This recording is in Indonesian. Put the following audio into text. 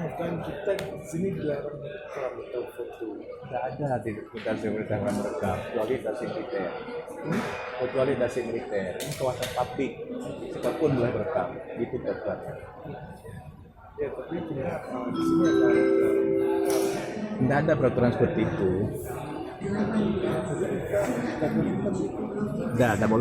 Bukan kita di sini dilarang merekam atau foto. Tidak ada di sekitar pemerintahan merekam kecuali dasi militer. Kecuali dasi militer, ini kawasan publik, siapapun boleh merekam, itu tetap. Ya tapi tidak di sini ada Tidak ada peraturan seperti itu. Tidak ada.